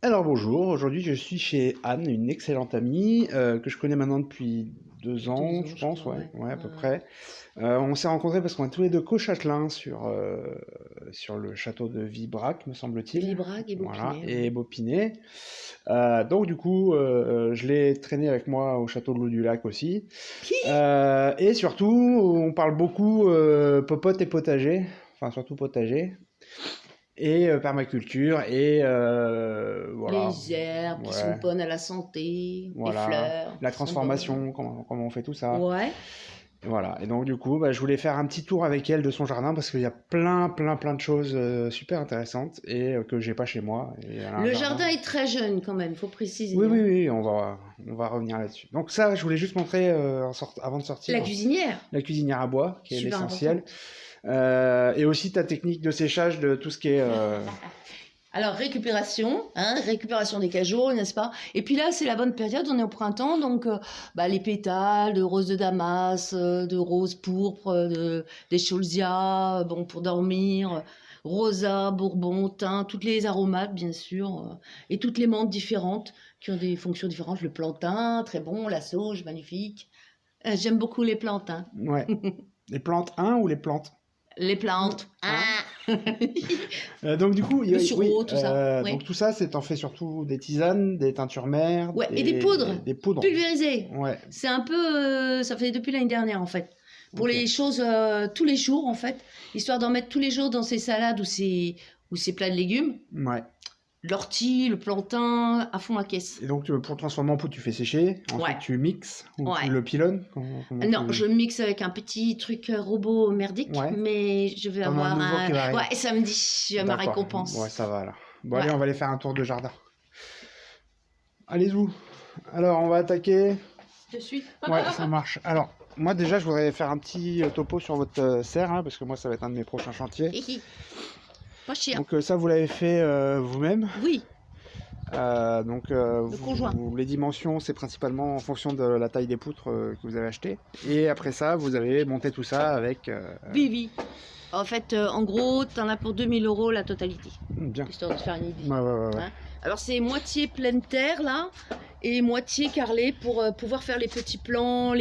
Alors bonjour, aujourd'hui je suis chez Anne, une excellente amie que je connais maintenant depuis 2 ans, 2 ans, je je pense, crois, ouais, ouais. ouais, à Ouais, peu ouais. près. On s'est rencontrés parce qu'on est tous les deux co-châtelains sur le château de Vibrac, me semble-t-il. Vibrac et Voilà, Baupinet, et ouais. Beaupinet. Donc du coup, je l'ai traîné avec moi au château de l'Eau du Lac aussi. Et surtout, on parle beaucoup popote et potager, enfin surtout potager, et permaculture, et voilà. Les herbes qui sont Ouais, bonnes à la santé, les voilà, fleurs la qui sont bonnes. transformation, comment on fait tout ça. Ouais. Voilà, et donc du coup, bah, je voulais faire un petit tour avec elle de son jardin parce qu'il y a plein de choses super intéressantes et que j'ai pas chez moi. Et elle a un Le jardin. jardin est très jeune quand même, faut Oui, préciser, oui, hein. oui, on va revenir là-dessus. Donc ça, je voulais juste montrer avant de La sortir cuisinière, la cuisinière à bois, qui est super l'essentiel. importante. Et aussi ta technique de séchage de tout ce qui est... Alors récupération, hein, récupération des cajots, n'est-ce pas? Et puis là, c'est la bonne période, on est au printemps, donc les pétales de rose de Damas, de rose pourpre, des cholzias, bon pour dormir, rosa, bourbon, thym, toutes les aromates bien sûr, et toutes les menthes différentes qui ont des fonctions différentes. Le plantain, très bon, la sauge, magnifique. J'aime beaucoup les plantains. Ouais. Les plantes 1 ou les plantes Les plantes, hein. ah. Donc du coup, Le oui, sureau, tout ça, donc ouais. tout ça, t'en fais surtout des tisanes, des teintures mères, Ouais, et des poudres des poudres. pulvérisées. Ouais, C'est un peu, ça fait depuis l'année dernière en fait. Pour ok. les choses tous les jours en fait, histoire d'en mettre tous les jours dans ses salades ou ses plats de légumes. Ouais. L'ortie, le plantain, à fond à caisse. Et donc pour le transformer en poudre, tu fais sécher, ensuite Ouais, tu mixes, ou tu ouais. le pilonnes, comment Non, tu... je mixe avec un petit truc robot merdique, Ouais, mais je vais t'en as un avoir nouveau un... qui va arriver. Ouais, samedi, j'ai ma D'accord, ouais, récompense. ça va là. Bon allez, Ouais. on va aller faire un tour de jardin. Allez-y. Alors, on va attaquer... Je suis. Ouais, ça marche. Alors, moi déjà, je voudrais faire un petit topo sur votre serre, hein, parce que moi, ça va être un de mes prochains chantiers. Pas cher. Donc ça, vous l'avez fait vous-même. Oui, Donc le conjoint. les dimensions, c'est principalement en fonction de la taille des poutres que vous avez achetées. Et après ça, vous avez monté tout ça avec... Vivi. En fait, en gros, t'en as pour 2000 € la totalité, Bien. histoire de te faire une idée. Ouais. Hein. Alors c'est moitié pleine terre là, et moitié carrelé pour pouvoir faire les petits plants,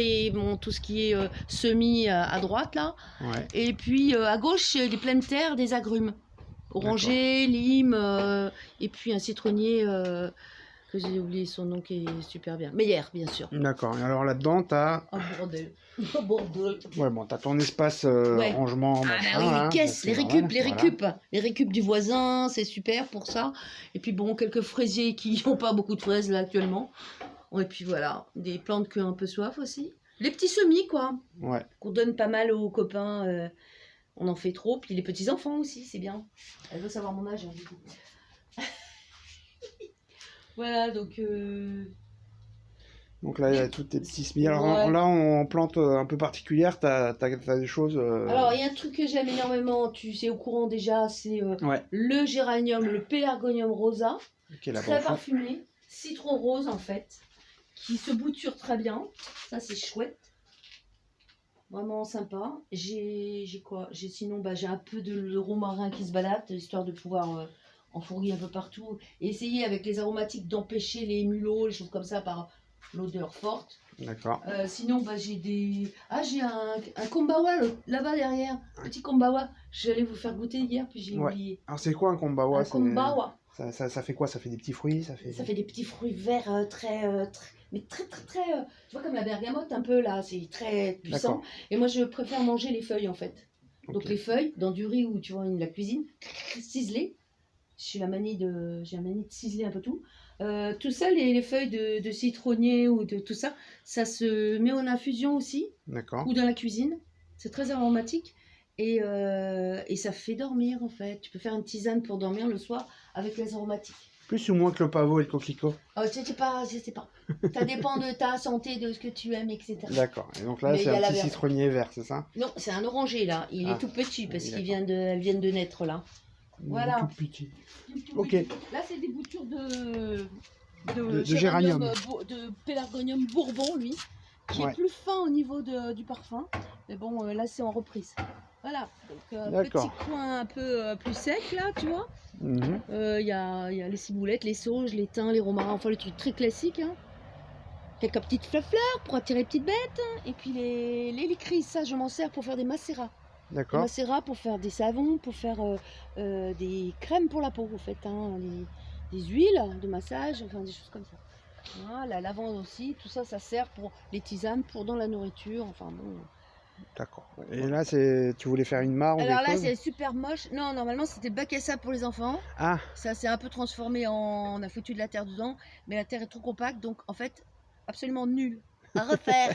tout ce qui est semis à droite là. Ouais. Et puis à gauche, les pleines terres, des agrumes. Oranger, lime, et puis un citronnier que j'ai oublié son nom qui est super bien. Meyer, bien sûr. D'accord. Et alors là-dedans, t'as... Oh bordel. Oh bordel. Ouais, bon, t'as ton espace Ouais. rangement, Ah machin. bah oui, les hein, caisses, c'est les normal, récup, voilà. les récup du voisin, c'est super pour ça. Et puis bon, quelques fraisiers qui n'ont pas beaucoup de fraises là actuellement. Et puis voilà, des plantes qui ont un peu soif aussi. Les petits semis quoi, Ouais. qu'on donne pas mal aux copains. On en fait trop. Puis les petits enfants aussi, c'est bien. Elle veut savoir mon âge hein, du coup. Voilà, donc... Donc là, il y a toutes tes petits semis. Alors Ouais. là, en plante un peu particulière, t'as des choses... Alors, il y a un truc que j'aime énormément, tu sais au courant déjà, c'est Ouais. le géranium, le pélargonium rosa, Ok, là, très bon, parfumé, citron rose en fait, qui se bouture très bien. Ça, c'est chouette. Vraiment sympa. J'ai quoi? J'ai sinon, j'ai un peu de romarin qui se balade, histoire de pouvoir enfourguer un peu partout. Et essayer avec les aromatiques d'empêcher les mulots, les choses comme ça, par l'odeur forte. D'accord. Sinon, j'ai des... Ah, j'ai un kombawa là-bas derrière. Petit kombawa. J'allais vous faire goûter hier, puis j'ai Ouais. oublié. Alors c'est quoi un kombawa? Un kombawa. Ça fait quoi? Ça fait des petits fruits? Ça fait des petits fruits verts mais très, tu vois, comme la bergamote un peu là, c'est très puissant. Et moi, je préfère manger les feuilles en fait. Donc Ok. les feuilles, dans du riz ou tu vois, la cuisine, ciselées. J'ai la manie de ciseler un peu tout. Tout ça, les feuilles de citronnier ou de tout ça, ça se met en infusion aussi, D'accord. ou dans la cuisine. C'est très aromatique et ça fait dormir en fait. Tu peux faire une tisane pour dormir le soir avec les aromatiques. Plus ou moins que le pavot et le coquelicot? Je sais pas. Ça dépend de ta santé, de ce que tu aimes, etc. D'accord. Et donc là, Mais c'est il y a un la petit verte. citronnier vert, c'est ça? Non, c'est un oranger là. Il est tout petit parce qu'ils viennent de naître là. Voilà. Tout petit. Tout Ok. petit. Là, c'est des boutures de géranium. De pélargonium bourbon, lui, qui est plus fin au niveau du parfum. Mais bon, là, c'est en reprise. Voilà. Donc, petit coin un peu plus sec, là, tu vois. Mhm. Il y a les ciboulettes, les sauges, les thym, les romarins, enfin les trucs très classiques. Hein. Quelques petites fleurs pour attirer les petites bêtes. Et puis les licris, ça je m'en sers pour faire des macérats. Des D'accord. macérats pour faire des savons, pour faire des crèmes pour la peau, en fait. Hein, des huiles de massage, enfin des choses comme ça. Voilà, la lavande aussi, tout ça, ça sert pour les tisanes, pour dans la nourriture, enfin bon. D'accord. Et là, tu voulais faire une mare ou Alors quelque là, chose? c'est super moche. Non, normalement, c'était bac à sable pour les enfants. Ah, Ça s'est un peu transformé en... On a foutu de la terre dedans, mais la terre est trop compacte, donc en fait, absolument nul. À refaire.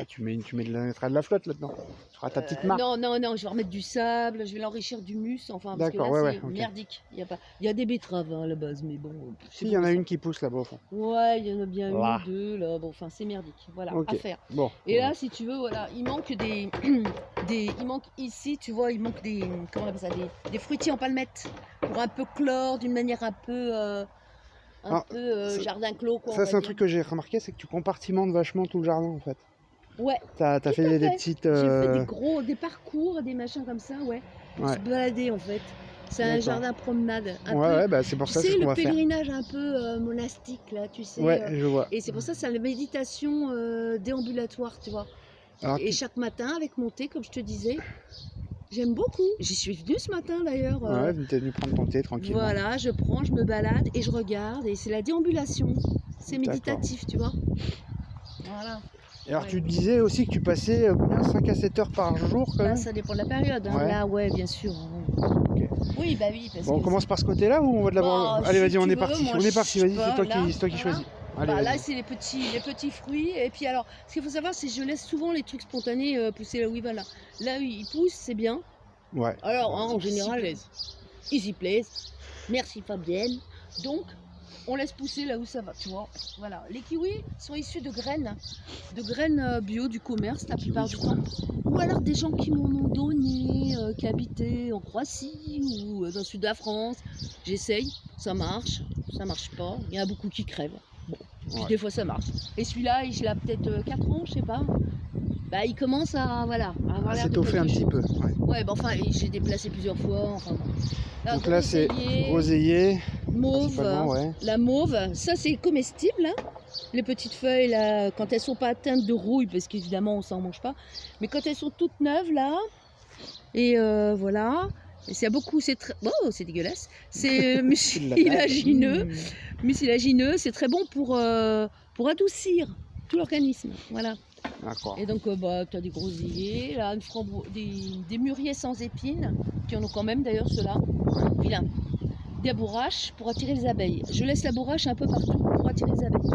tu mettras de la flotte là-dedans. Tu feras ta petite mare. Non, non, non, je vais remettre du sable, je vais l'enrichir d'humus, enfin, parce que D'accord, là, ouais, c'est ouais, ok. merdique. Il y a des betteraves hein, à la base, mais bon. Si, il y en a une qui pousse là-bas au fond. Ouais, il y en a bien Là. une ou deux, là. Bon, enfin, c'est merdique. Voilà, Ok. à faire. Bon. Et là, si tu veux, voilà, il manque il manque ici, tu vois, il manque comment on appelle ça, des fruitiers en palmette pour un peu clore d'une manière un peu, Ah, ça- jardin clos, quoi. Ça, on c'est va un dire. truc que j'ai remarqué, c'est que tu compartimentes vachement tout le jardin en fait. Ouais. T'as Tout fait à des fait. petites. J'ai fait des parcours, des machins comme ça, ouais, pour Ouais. se balader en fait. C'est un D'accord. jardin promenade, un Ouais, peu. ouais, bah c'est pour Tu ça, c'est sais, ce qu'on le va faire. pèlerinage un peu monastique là, tu sais. Ouais, je vois. Et c'est pour ça, c'est la méditation déambulatoire, tu vois. Alors, Et chaque matin, avec mon thé, comme je te disais, j'aime beaucoup. J'y suis venue ce matin d'ailleurs. ouais, t'es venu prendre ton thé tranquillement. Voilà, je prends, je me balade et je regarde. Et c'est la déambulation. C'est D'accord. méditatif, tu vois. Voilà. Et alors, Ouais. tu disais aussi que tu passais combien, 5 à 7 heures par jour quand Bah, même? ça dépend de la période. Hein. Ouais. Là, ouais, bien sûr. Ok. Oui, bah oui, parce Bon, on que commence par ce côté-là ou on va de l'abord? bah, Allez, si vas-y, on tu est veux, parti. moi, On est parti, vas-y, je sais pas, c'est toi qui voilà. choisis. Allez, Bah, là, vas-y. c'est les petits fruits. Et puis, alors, ce qu'il faut savoir, c'est que je laisse souvent les trucs spontanés pousser là où ils veulent. Là où ils poussent, c'est bien. Ouais. Alors, hein, en Ils s'y général, plaisent. ils y plaisent. Merci Fabienne. Donc, on laisse pousser là où ça va, tu vois. Voilà. Les kiwis sont issus de graines bio du commerce la plupart du temps. Ou alors des gens qui m'en ont donné, qui habitaient en Croatie ou dans le sud de la France. J'essaye, ça marche pas. Il y en a beaucoup qui crèvent. Bon, puis Ouais. des fois ça marche. Et celui-là, il a peut-être 4 ans, je sais pas. Bah, il commence à, voilà, à avoir l'air de S'étoffer un quelque petit chose. peu. Ouais. Ouais, bah enfin, j'ai déplacé plusieurs fois. Enfin, bon. Donc là, c'est groseillier. Mauve. principalement, ouais. La mauve, ça c'est comestible. Hein. Les petites feuilles, là, quand elles sont pas atteintes de rouille, parce qu'évidemment on s'en mange pas, mais quand elles sont toutes neuves, là, et voilà. Et c'est beaucoup, c'est très. Oh, c'est dégueulasse. C'est mucilagineux. Mucilagineux, c'est très bon pour adoucir tout l'organisme. Voilà. D'accord. Et donc, bah, tu as des groseilliers, là, des mûriers sans épines, qui en ont quand même d'ailleurs ceux-là. Puis là, des bourraches pour attirer les abeilles. Je laisse la bourrache un peu partout pour attirer les abeilles.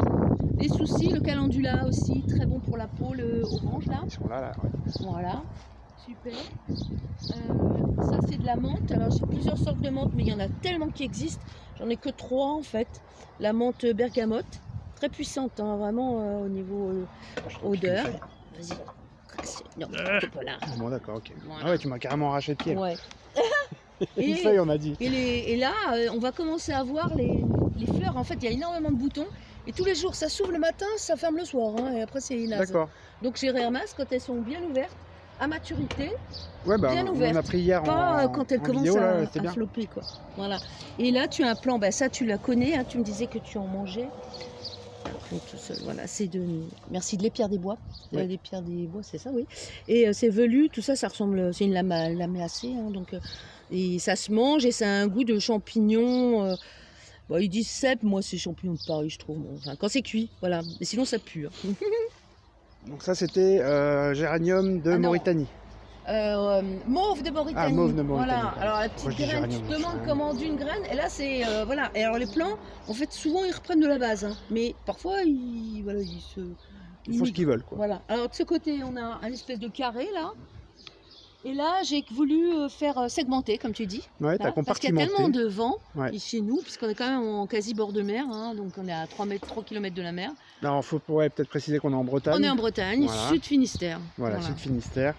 Les soucis, le calendula aussi, très bon pour la peau, le orange là. Ils sont là, ouais. Voilà, super. Ça c'est de la menthe. Alors j'ai plusieurs sortes de menthe, mais il y en a tellement qui existent. J'en ai que 3 en fait. La menthe bergamote, très puissante, hein, vraiment au niveau odeur. Vas-y. Non, t'es pas là. Bon, d'accord, ok. Voilà. Ah ouais, tu m'as carrément arraché le pied. Là. Ouais. Une feuille, on a dit. Et là, on va commencer à voir les fleurs. En fait, il y a énormément de boutons. Et tous les jours, ça s'ouvre le matin, ça ferme le soir. Hein, et après, c'est naze. D'accord. Donc, je les ramasse quand elles sont bien ouvertes, à maturité. Ouais, bah, Bien on ouverte. en a pris hier Pas en, quand elles en commencent vidéo, là, à c'était bien. flopper, quoi. Voilà. Et là, tu as un plan. Bah, ça, tu la connais. Hein, tu me disais que tu en mangeais. Donc, tout seul, voilà, c'est de. Merci de l'épierre des bois. Oui. L'épierre des bois, c'est ça, oui. Et c'est velu, tout ça, ça ressemble. C'est une lamellacée. Hein, donc, et ça se mange et ça a un goût de champignon. Bah, ils disent cèpe, moi c'est champignon de Paris, je trouve. Enfin, quand c'est cuit, voilà. Mais sinon, ça pue. Hein. Donc, ça, c'était géranium de Ah, non. Mauritanie. Mauve de Mauritanie. Ah, mauve de Mauritanie, Voilà. pardon. Alors la Moi, petite je dis graine, tu géranium, te demandes ouais. comment d'une graine. Et là, c'est voilà. Et alors les plants, en fait, souvent ils reprennent de la base. Hein. Mais parfois, ils se. Ils font ce qu'ils veulent, quoi. Voilà. Alors de ce côté, on a un espèce de carré là. Et là, j'ai voulu faire segmenter, comme tu dis. Ouais, t'as Là, parce qu'il y a compartimenté. tellement de vent Ouais. chez nous, puisqu'on est quand même en quasi bord de mer, hein, donc on est à 3 km de la mer. Alors, faut peut-être préciser qu'on est en Bretagne. On est en Bretagne, Voilà. sud Finistère. Voilà, Sud Finistère.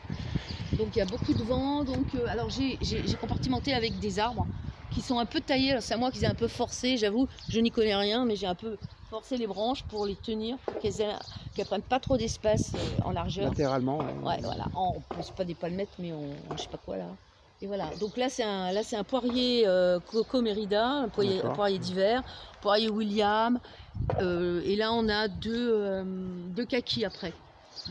Donc il y a beaucoup de vent. Donc, alors j'ai compartimenté avec des arbres qui sont un peu taillés. Alors c'est à moi qu'ils aient un peu forcé, j'avoue, je n'y connais rien, mais j'ai un peu forcé les branches pour les tenir, pour qu'elles prennent pas trop d'espace en largeur. Latéralement. Ouais, voilà. On pose pas des palmettes, mais je sais pas quoi là. Et voilà, donc là c'est un poirier Coco Mérida, un D'accord. poirier d'hiver, poirier William, et là on a deux kakis après.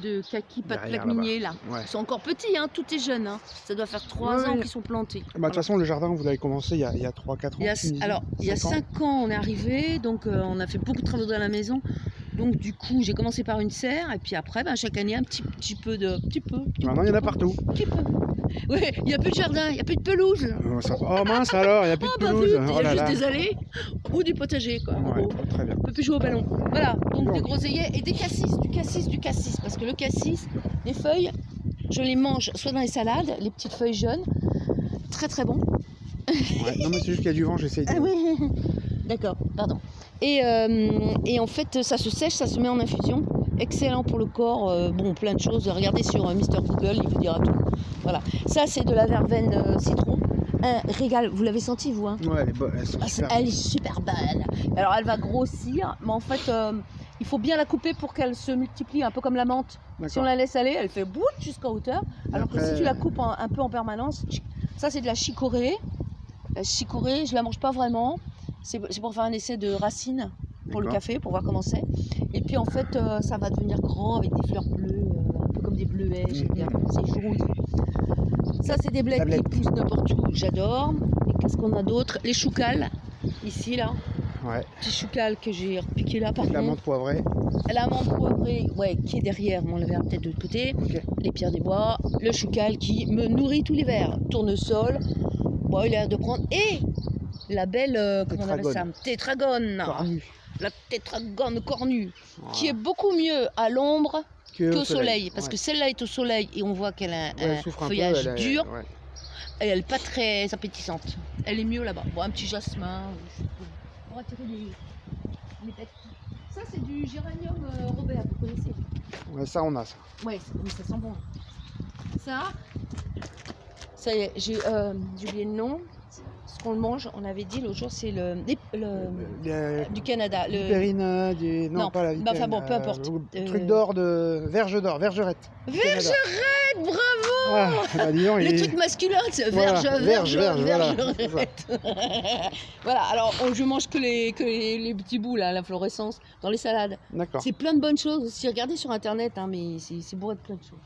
De kakis pas de Derrière, plaques là-bas. minier là. Ouais. Ils sont encore petits, hein, tout est jeune. Hein. Ça doit faire 3 Oui, ans oui. qu'ils sont plantés. Bah, de toute façon, le jardin, vous l'avez commencé il y a 3-4 ans. Il y a 5 ans on est arrivé, donc on a fait beaucoup de travaux dans la maison. Donc du coup j'ai commencé par une serre et puis après chaque année un petit peu de... Maintenant, il y en a partout. Oui, il n'y a plus de jardin, il n'y a plus de pelouse. Oh mince alors, il n'y a plus de pelouse. Il y Oh a là juste là. des allées ou du potager quoi. En Ouais, gros. très bien. On peut plus jouer au ballon. Voilà, donc des groseilliers et des cassis, du cassis. Parce que le cassis, les feuilles, je les mange soit dans les salades, les petites feuilles jaunes, très très bon. Ouais. Non mais c'est juste qu'il y a du vent, j'essaye de... Ah oui, d'accord, pardon. Et en fait, ça se sèche, ça se met en infusion. Excellent pour le corps, bon, plein de choses. Regardez sur Mister Google, il vous dira tout. Voilà, ça c'est de la verveine citron. Un régal, vous l'avez senti vous hein? Ouais, elle est bonne, elle est super. Elle est super belle. Alors elle va grossir, mais en fait, il faut bien la couper pour qu'elle se multiplie, un peu comme la menthe. Si on la laisse aller, elle fait bout jusqu'à hauteur. Alors que si tu la coupes un peu en permanence, ça c'est de la chicorée. La chicorée, je la mange pas vraiment. C'est pour faire un essai de racines pour le café, pour voir comment c'est. Et puis en fait, ça va devenir grand avec des fleurs bleues, un peu comme des bleuets, j'aime bien. C'est jaune. Ça, c'est des bleds qui poussent n'importe où, j'adore. Et qu'est-ce qu'on a d'autre? Les choucals, ici, là. Ouais. Petit choucal que j'ai repiqué là, par contre. La menthe poivrée. La menthe poivrée, ouais, qui est derrière, on la verra peut-être de l'autre côté. Okay. Les pierres des bois. Le choucal qui me nourrit tout l'hiver. Tournesol. Bon, il a l'air de prendre. Et la belle, comment on appelle ça? Tétragone. Cornue. La tétragone cornue. Qui est beaucoup mieux à l'ombre qu'au soleil. Parce que celle-là est au soleil et on voit qu'elle a un feuillage dur. Ouais. Et elle n'est pas très appétissante. Elle est mieux là-bas. Bon, un petit jasmin. Pour attirer les bêtes. Ça, c'est du géranium Robert, vous connaissez? Ouais, ça, on a ça. Ouais, ça sent bon. Ça y est, j'ai oublié le nom. Ce qu'on le mange, on avait dit l'autre jour, c'est du Canada. Vipérine, non, pas la vipérine. Enfin bon, peu importe. Truc d'or, vergerette. Vergerette, bravo. Ah, bah, disons, les trucs masculins, c'est vergerette. Voilà, alors je mange que les petits bouts, là, la fluorescence, dans les salades. D'accord. C'est plein de bonnes choses aussi. Regardez sur internet, hein, mais c'est bourré de plein de choses.